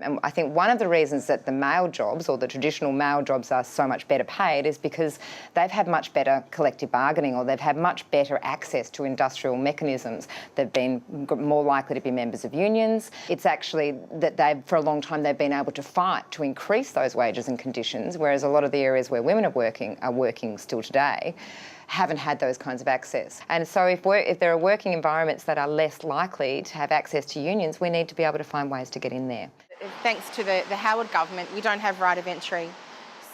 And I think one of the reasons that the male jobs, or the traditional male jobs, are so much better paid is because they've had much better collective bargaining, or they've had much better access to industrial mechanisms. They've been more likely to be members of unions. It's actually that for a long time, they've been able to fight to increase those wages and conditions, whereas a lot of the areas where women are working still today, haven't had those kinds of access. And so if there are working environments that are less likely to have access to unions, we need to be able to find ways to get in there. Thanks to the Howard government, we don't have right of entry.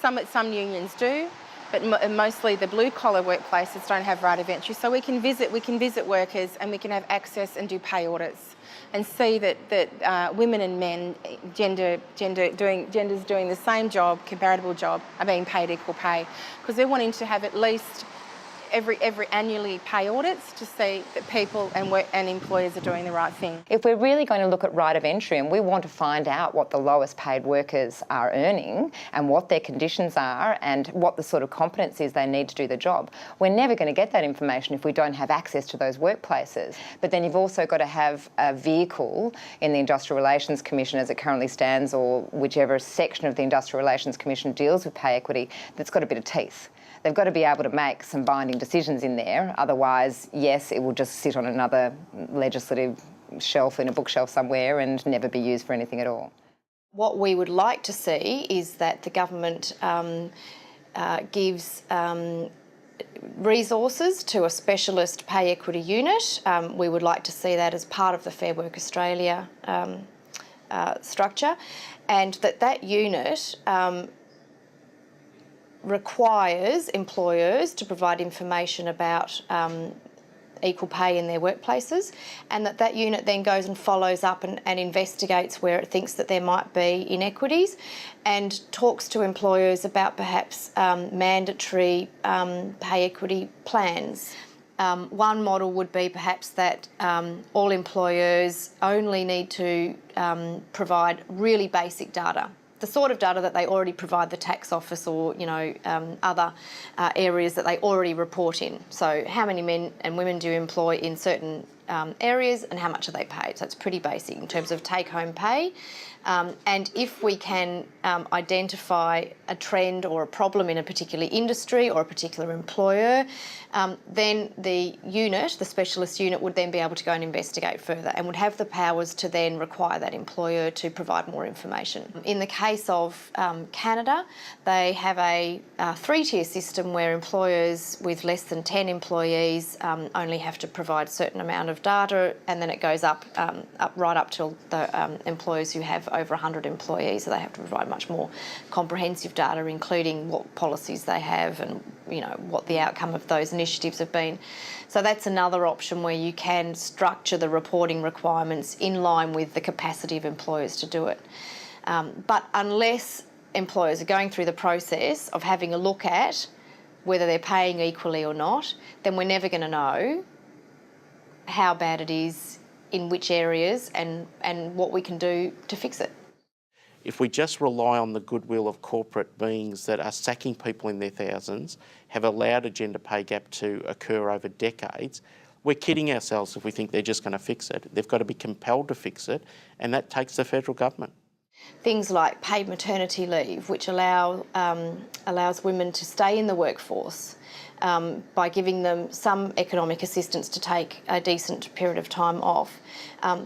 Some unions do, but mostly the blue-collar workplaces don't have right of entry. So we can visit workers, and we can have access and do pay audits and see that women and men, genders doing the same job, comparable job, are being paid equal pay, because they're wanting to have at least every annually pay audits to see that people and employers are doing the right thing. If we're really going to look at right of entry and we want to find out what the lowest paid workers are earning and what their conditions are and what the sort of competencies they need to do the job, we're never going to get that information if we don't have access to those workplaces. But then you've also got to have a vehicle in the Industrial Relations Commission as it currently stands, or whichever section of the Industrial Relations Commission deals with pay equity, that's got a bit of teeth. They've got to be able to make some binding decisions in there. Otherwise, yes, it will just sit on another legislative shelf in a bookshelf somewhere and never be used for anything at all. What we would like to see is that the government gives resources to a specialist pay equity unit. We would like to see that as part of the Fair Work Australia structure, and that unit requires employers to provide information about equal pay in their workplaces, and that unit then goes and follows up and investigates where it thinks that there might be inequities, and talks to employers about perhaps mandatory pay equity plans. One model would be perhaps that all employers only need to provide really basic data, the sort of data that they already provide the tax office, or other areas that they already report in. So how many men and women do you employ in certain areas, and how much are they paid? So it's pretty basic in terms of take-home pay. And if we can identify a trend or a problem in a particular industry or a particular employer, then the unit, the specialist unit, would then be able to go and investigate further and would have the powers to then require that employer to provide more information. In the case of Canada, they have a three-tier system where employers with less than 10 employees only have to provide a certain amount of data, and then it goes up right up till the employers who have over 100 employees, so they have to provide much more comprehensive data, including what policies they have and what the outcome of those initiatives have been. So that's another option where you can structure the reporting requirements in line with the capacity of employers to do it. But unless employers are going through the process of having a look at whether they're paying equally or not, then we're never going to know how bad it is, in which areas, and what we can do to fix it. If we just rely on the goodwill of corporate beings that are sacking people in their thousands, have allowed a gender pay gap to occur over decades, we're kidding ourselves if we think they're just going to fix it. They've got to be compelled to fix it, and that takes the federal government. Things like paid maternity leave, which allows women to stay in the workforce by giving them some economic assistance to take a decent period of time off.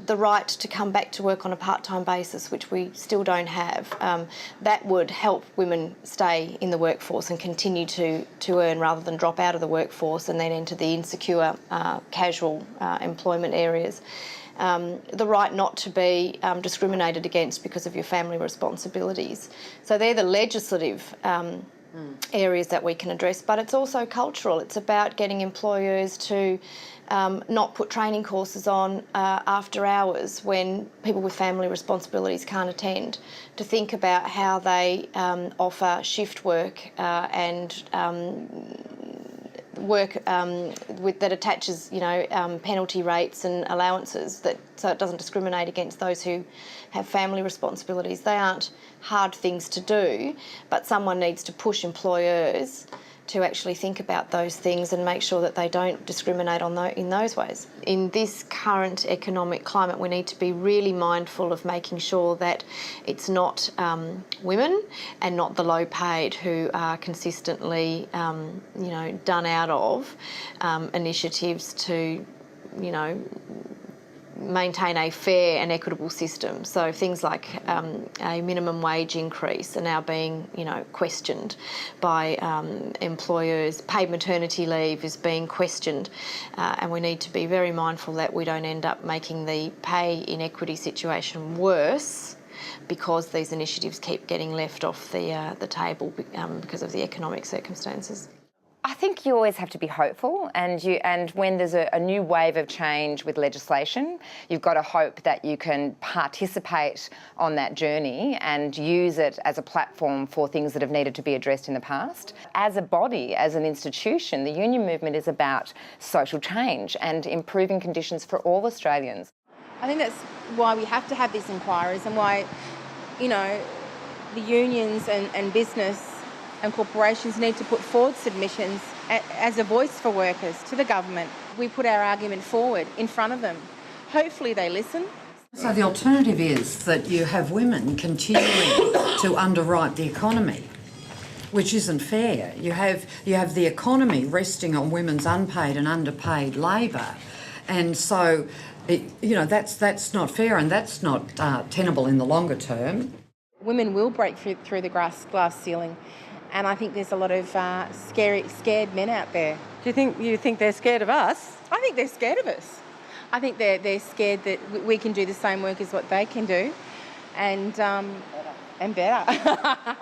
The right to come back to work on a part-time basis, which we still don't have, that would help women stay in the workforce and continue to earn rather than drop out of the workforce and then enter the insecure, casual employment areas. The right not to be discriminated against because of your family responsibilities. So they're the legislative areas that we can address, but it's also cultural. It's about getting employers to not put training courses on after hours when people with family responsibilities can't attend, to think about how they offer shift work and work that attaches, penalty rates and allowances, so it doesn't discriminate against those who have family responsibilities. They aren't hard things to do, but someone needs to push employers to actually think about those things and make sure that they don't discriminate in those ways. In this current economic climate, we need to be really mindful of making sure that it's not women and not the low paid who are consistently, done out of initiatives to, maintain a fair and equitable system. So things like a minimum wage increase are now being, questioned by employers. Paid maternity leave is being questioned, and we need to be very mindful that we don't end up making the pay inequity situation worse because these initiatives keep getting left off the table because of the economic circumstances. I think you always have to be hopeful, and when there's a new wave of change with legislation, you've got to hope that you can participate on that journey and use it as a platform for things that have needed to be addressed in the past. As a body, as an institution, the union movement is about social change and improving conditions for all Australians. I think that's why we have to have these inquiries and why, the unions and business and corporations need to put forward submissions as a voice for workers to the government. We put our argument forward in front of them. Hopefully they listen. So the alternative is that you have women continuing to underwrite the economy, which isn't fair. You have the economy resting on women's unpaid and underpaid labour, and so that's not fair, and that's not tenable in the longer term. Women will break through the glass ceiling. And I think there's a lot of scared men out there. Do you think they're scared of us? I think they're scared of us. I think they're scared that we can do the same work as what they can do, and better.